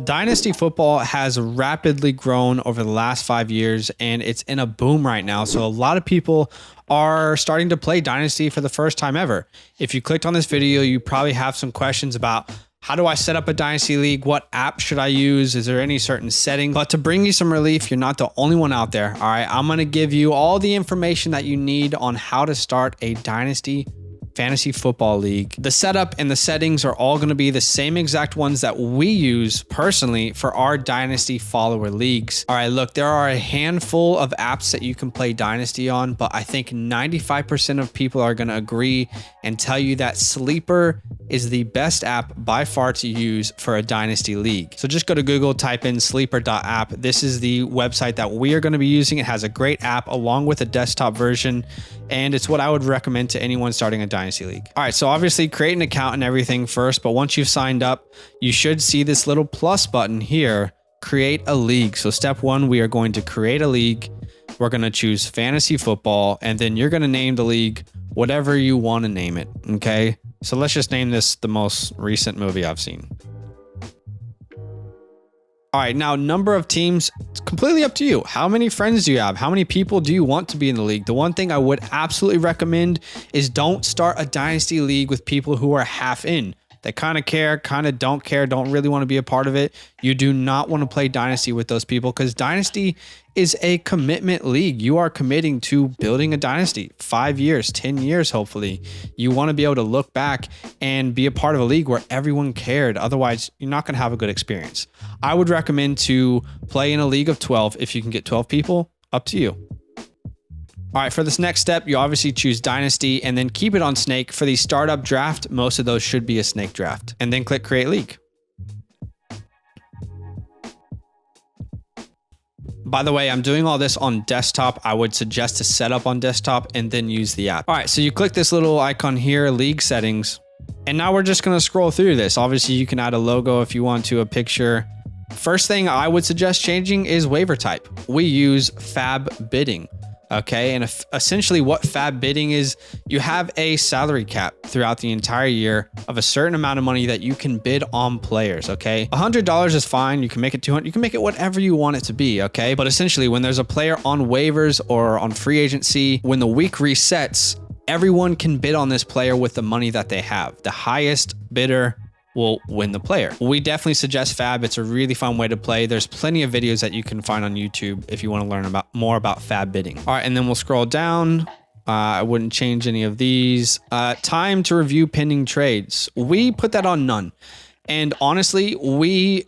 Dynasty football has rapidly grown over the last 5 years, and it's in a boom right now. So a lot of people are starting to play Dynasty for the first time ever. If you clicked on this video, you probably have some questions about how do I set up a Dynasty League? What app should I use? Is there any certain setting? But to bring you some relief, you're not the only one out there. All right, I'm going to give you all the information that you need on how to start a Dynasty Fantasy Football League. The setup and the settings are all going to be the same exact ones that we use personally for our Dynasty Follower Leagues. All right, look, there are a handful of apps that you can play Dynasty on, but I think 95% of people are going to agree and tell you that Sleeper is the best app by far to use for a Dynasty League. So just go to Google, type in sleeper.app. This is the website that we are going to be using. It has a great app along with a desktop version, and it's what I would recommend to anyone starting a Dynasty League. All right, so obviously create an account and everything first, but once you've signed up, you should see this little plus button here, create a league. So step one, we are going to create a league. We're going to choose fantasy football, and then you're going to name the league whatever you want to name it. Okay. So let's just name this the most recent movie I've seen. All right, now number of teams, it's completely up to you. How many friends do you have? How many people do you want to be in the league? The one thing I would absolutely recommend is don't start a Dynasty League with people who are half in. They kind of care, kind of don't care, don't really want to be a part of it. You do not want to play Dynasty with those people because Dynasty is a commitment league. You are committing to building a dynasty 5 years, 10 years, hopefully. You want to be able to look back and be a part of a league where everyone cared. Otherwise, you're not going to have a good experience. I would recommend to play in a league of 12 if you can get 12 people. Up to you. All right, for this next step, you obviously choose Dynasty and then keep it on Snake. For the startup draft, most of those should be a Snake draft. And then click Create League. By the way, I'm doing all this on desktop. I would suggest to set up on desktop and then use the app. All right, so you click this little icon here, League Settings. And now we're just gonna scroll through this. Obviously, you can add a logo if you want to, a picture. First thing I would suggest changing is waiver type. We use Fab Bidding. Okay, and essentially what Fab Bidding is, you have a salary cap throughout the entire year of a certain amount of money that you can bid on players, okay? $100 is fine, you can make it 200, you can make it whatever you want it to be, okay? But essentially when there's a player on waivers or on free agency, when the week resets, everyone can bid on this player with the money that they have. The highest bidder will win the player. We definitely suggest Fab. It's a really fun way to play. There's plenty of videos that you can find on YouTube if you want to learn more about Fab bidding. All right, and then we'll scroll down. I wouldn't change any of these. Time to review pending trades. We put that on none. And honestly, we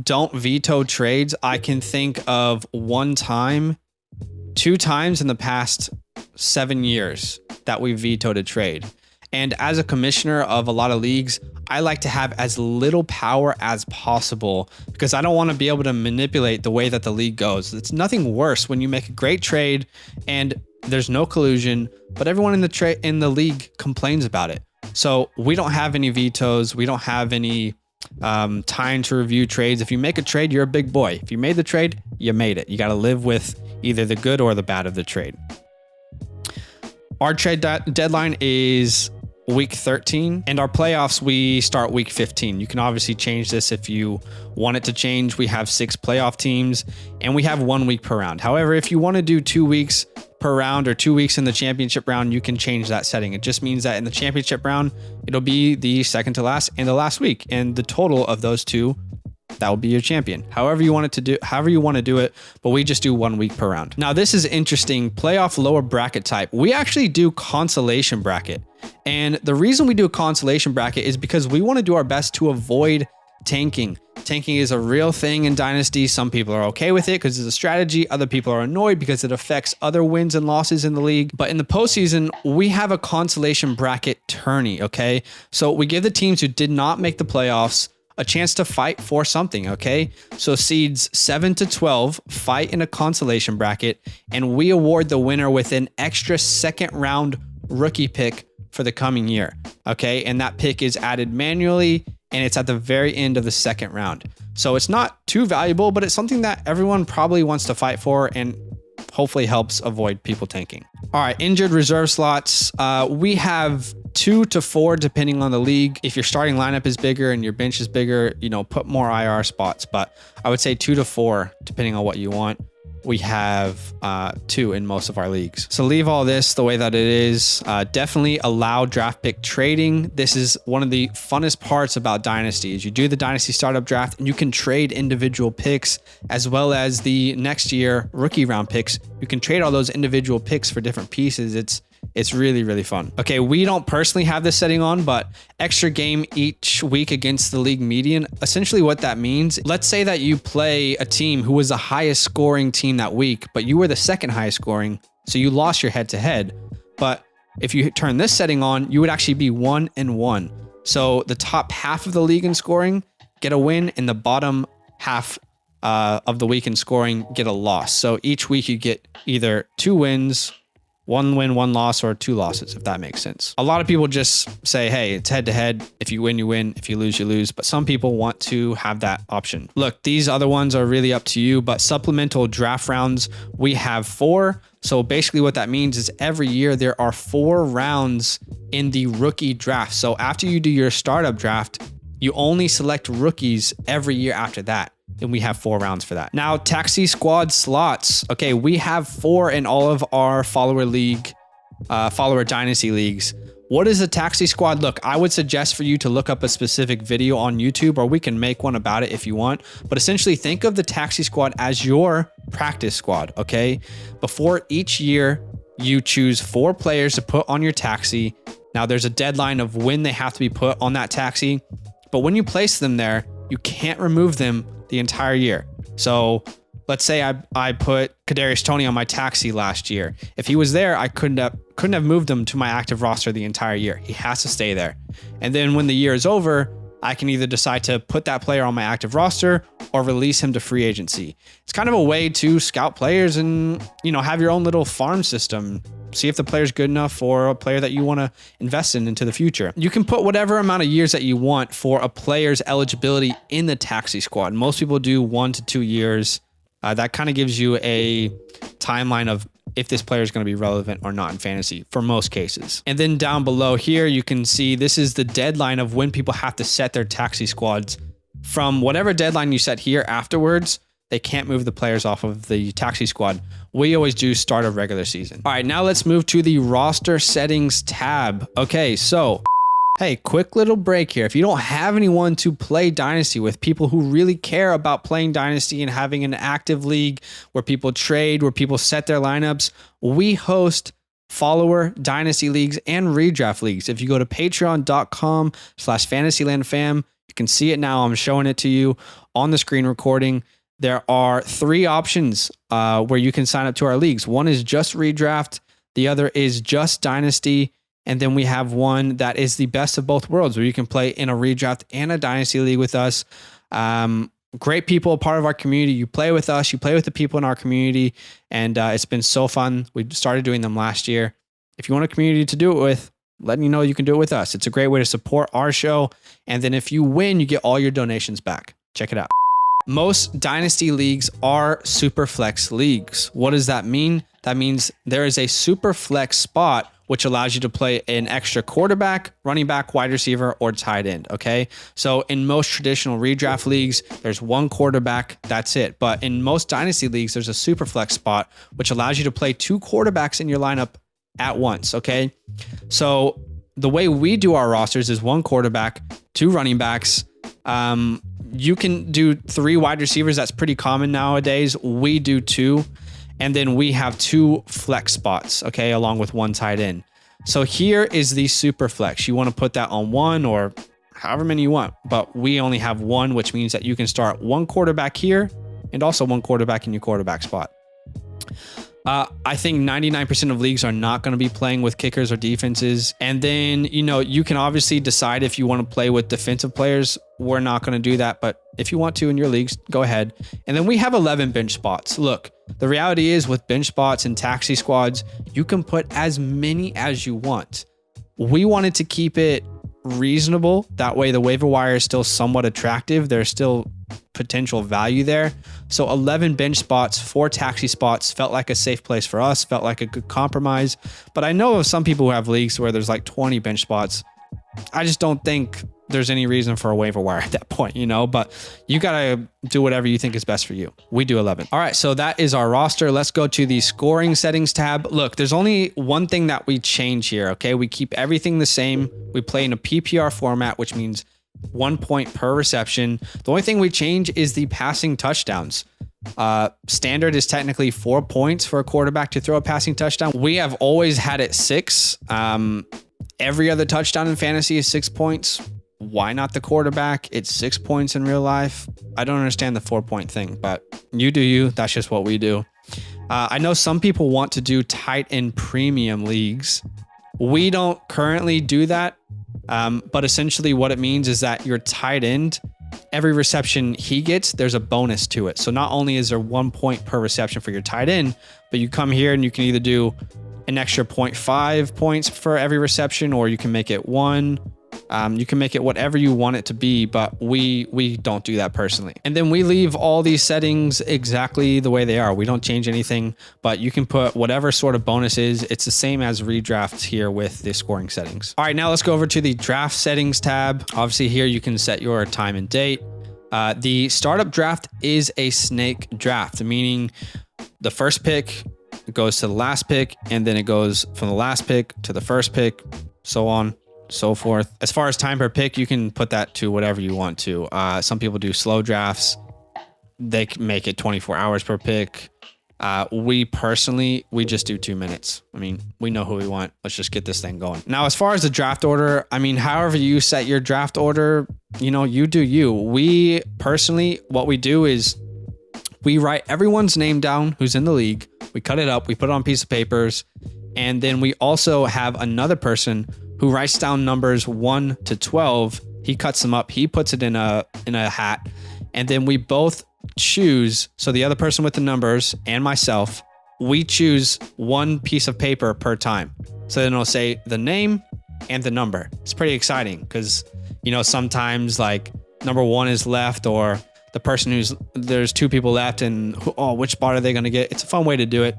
don't veto trades. I can think of 1 time, 2 times in the past 7 years that we vetoed a trade. And as a commissioner of a lot of leagues, I like to have as little power as possible because I don't want to be able to manipulate the way that the league goes. It's nothing worse when you make a great trade and there's no collusion, but everyone in the league complains about it. So we don't have any vetoes. We don't have any time to review trades. If you make a trade, you're a big boy. If you made the trade, you made it. You got to live with either the good or the bad of the trade. Our trade deadline is week 13 and our playoffs, we start week 15. You can obviously change this if you want it to change. We have 6 playoff teams and we have 1 week per round. However, if you want to do 2 weeks per round or 2 weeks in the championship round, you can change that setting. It just means that in the championship round, it'll be the second to last and the last week. And the total of those 2, that will be your champion. However you want to do it, but we just do 1 week per round. Now this is interesting. Playoff lower bracket type. We actually do consolation bracket. And the reason we do a consolation bracket is because we want to do our best to avoid tanking. Tanking is a real thing in Dynasty. Some people are okay with it because it's a strategy. Other people are annoyed because it affects other wins and losses in the league. But in the postseason, we have a consolation bracket tourney, okay? So we give the teams who did not make the playoffs a chance to fight for something, okay? So seeds 7 to 12 fight in a consolation bracket, and we award the winner with an extra second round rookie pick for the coming year, okay? And that pick is added manually, and it's at the very end of the second round. So it's not too valuable, but it's something that everyone probably wants to fight for and hopefully helps avoid people tanking. All right, injured reserve slots. We have 2 to 4 depending on the league. If your starting lineup is bigger and your bench is bigger, you know, put more IR spots. But I would say 2 to 4 depending on what you want. We have 2 in most of our leagues. So leave all this the way that it is. Definitely allow draft pick trading. This is one of the funnest parts about Dynasty is you do the Dynasty startup draft and you can trade individual picks as well as the next year rookie round picks. You can trade all those individual picks for different pieces. It's really, really fun. Okay, we don't personally have this setting on, but extra game each week against the league median. Essentially what that means, let's say that you play a team who was the highest scoring team that week, but you were the second highest scoring, so you lost your head to head. But if you turn this setting on, you would actually be 1-1. So the top half of the league in scoring get a win, and the bottom half of the week in scoring get a loss. So each week you get either 2 wins, 1 win, 1 loss, or 2 losses, if that makes sense. A lot of people just say, hey, it's head to head. If you win, you win. If you lose, you lose. But some people want to have that option. Look, these other ones are really up to you, but supplemental draft rounds, we have 4. So basically what that means is every year there are 4 rounds in the rookie draft. So after you do your startup draft, you only select rookies every year after that. And we have 4 rounds for that. Now, taxi squad slots. Okay, we have 4 in all of our follower dynasty leagues. What is a taxi squad? Look, I would suggest for you to look up a specific video on YouTube, or we can make one about it if you want. But essentially think of the taxi squad as your practice squad, okay? Before each year, you choose 4 players to put on your taxi. Now there's a deadline of when they have to be put on that taxi. But when you place them there, you can't remove them the entire year. So let's say I put Kadarius Toney on my taxi last year. If he was there, I couldn't have moved him to my active roster the entire year. He has to stay there. And then when the year is over, I can either decide to put that player on my active roster or release him to free agency. It's kind of a way to scout players and, you know, have your own little farm system. See if the player's good enough for a player that you want to invest in into the future. You can put whatever amount of years that you want for a player's eligibility in the taxi squad. Most people do 1 to 2 years. That kind of gives you a timeline of if this player is going to be relevant or not in fantasy for most cases. And then down below here, you can see this is the deadline of when people have to set their taxi squads. From whatever deadline you set here afterwards, they can't move the players off of the taxi squad. We always do start of regular season. All right, now let's move to the roster settings tab. Okay, so hey, quick little break here. If you don't have anyone to play Dynasty with, people who really care about playing Dynasty and having an active league where people trade, where people set their lineups, we host follower Dynasty leagues and redraft leagues. If you go to patreon.com/fantasylandfam, you can see it now. I'm showing it to you on the screen recording. There are 3 options where you can sign up to our leagues. One is just redraft. The other is just Dynasty. And then we have one that is the best of both worlds where you can play in a redraft and a Dynasty league with us. Great people, a part of our community. You play with us, you play with the people in our community, and it's been so fun. We started doing them last year. If you want a community to do it with, letting you know you can do it with us. It's a great way to support our show. And then if you win, you get all your donations back. Check it out. Most Dynasty leagues are super flex leagues. What does that mean? That means there is a super flex spot which allows you to play an extra quarterback, running back, wide receiver, or tight end, okay? So in most traditional redraft leagues, there's 1 quarterback, that's it. But in most Dynasty leagues, there's a super flex spot which allows you to play 2 quarterbacks in your lineup at once, okay? So the way we do our rosters is 1 quarterback, 2 running backs. You can do 3 wide receivers. That's pretty common nowadays. We do 2. And then we have 2 flex spots, okay, along with 1 tight end. So here is the super flex. You want to put that on 1 or however many you want, but we only have 1, which means that you can start 1 quarterback here and also 1 quarterback in your quarterback spot. I think 99% of leagues are not going to be playing with kickers or defenses. And then, you know, you can obviously decide if you want to play with defensive players. We're not going to do that, but if you want to in your leagues, go ahead. And then we have 11 bench spots. Look, the reality is with bench spots and taxi squads, you can put as many as you want. We wanted to keep it reasonable. That way the waiver wire is still somewhat attractive. There's still potential value there. So 11 bench spots, 4 taxi spots felt like a safe place for us, felt like a good compromise. But I know of some people who have leagues where there's like 20 bench spots. I just don't think there's any reason for a waiver wire at that point, you know, but you got to do whatever you think is best for you. We do 11. All right, so that is our roster. Let's go to the scoring settings tab. Look, there's only one thing that we change here, okay? We keep everything the same. We play in a PPR format, which means 1 point per reception. The only thing we change is the passing touchdowns. Standard is technically 4 points for a quarterback to throw a passing touchdown. We have always had it 6. Every other touchdown in fantasy is 6 points. Why not the quarterback? It's 6 points in real life. I don't understand the 4 point thing, but you do you. That's just what we do. I know some people want to do tight end premium leagues. We don't currently do that. But essentially what it means is that your tight end, every reception he gets, there's a bonus to it. So not only is there 1 point per reception for your tight end, but you come here and you can either do an extra 0.5 points for every reception, or you can make it 1. You can make it whatever you want it to be, but we don't do that personally. And then we leave all these settings exactly the way they are. We don't change anything, but you can put whatever sort of bonus is. It's the same as redrafts here with the scoring settings. All right, now let's go over to the draft settings tab. Obviously here you can set your time and date. The startup draft is a snake draft, meaning the first pick goes to the last pick, and then it goes from the last pick to the first pick, so on, so forth. As far as time per pick, you can put that to whatever you want to. Some people do slow drafts. They can make it 24 hours per pick. We just do 2 minutes. I mean, we know who we want. Let's just get this thing going. Now, as far as the draft order, I mean, however you set your draft order, you know, you do you. We personally, what we do is we write everyone's name down who's in the league. We cut it up, we put it on a piece of papers, and then we also have another person who writes down numbers 1 to 12. He cuts them up, he puts it in a hat, and then we both choose. So the other person with the numbers and myself, we choose one piece of paper per time. So then it'll say the name and the number. It's pretty exciting because, you know, sometimes like number 1 is left, or the person there's 2 people left, and which spot are they going to get? It's a fun way to do it.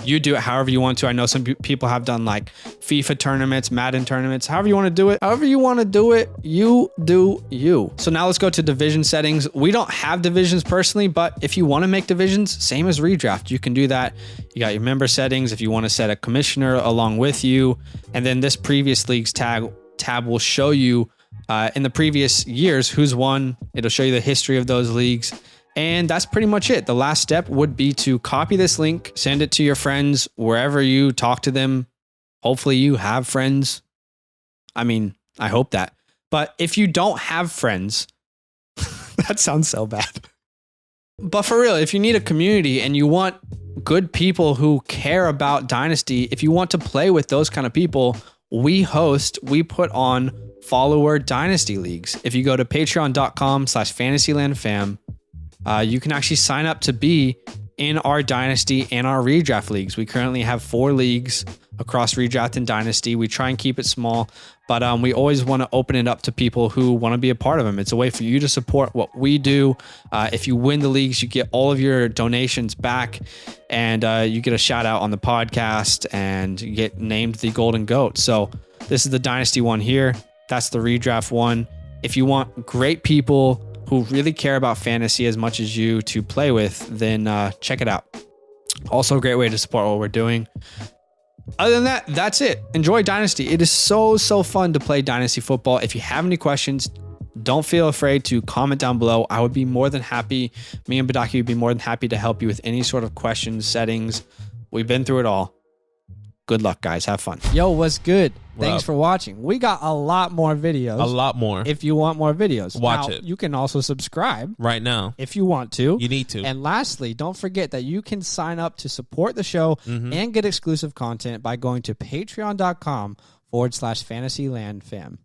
You do it however you want to. I know some people have done like FIFA tournaments, Madden tournaments, however you want to do it. However you want to do it, you do you. So now let's go to division settings. We don't have divisions personally, but if you want to make divisions, same as redraft, you can do that. You got your member settings if you want to set a commissioner along with you. And then this previous leagues tab will show you in the previous years who's won. It'll show you the history of those leagues. And that's pretty much it. The last step would be to copy this link, send it to your friends wherever you talk to them. Hopefully you have friends. I mean, I hope that. But if you don't have friends, that sounds so bad. But for real, if you need a community and you want good people who care about Dynasty, if you want to play with those kind of people, we put on follower Dynasty Leagues. If you go to patreon.com/fantasylandfam, you can actually sign up to be in our Dynasty and our redraft leagues. We currently have 4 leagues across redraft and Dynasty. We try and keep it small, but we always want to open it up to people who want to be a part of them. It's a way for you to support what we do. If you win the leagues, you get all of your donations back, and you get a shout out on the podcast, and you get named the Golden Goat. So this is the Dynasty one here. That's the redraft one. If you want great people who really care about fantasy as much as you to play with, then check it out. Also a great way to support what we're doing. Other than that, that's it. Enjoy Dynasty. It is so fun to play Dynasty football. If you have any questions, don't feel afraid to comment down below. I would be more than happy. Me and Badaki would be more than happy to help you with any sort of questions, settings. We've been through it all. Good luck, guys. Have fun. Yo, what's good? Thanks for watching. We got a lot more videos. A lot more. If you want more videos. Watch now, it. You can also subscribe. Right now. If you want to. You need to. And lastly, don't forget that you can sign up to support the show and get exclusive content by going to patreon.com/fantasylandfam.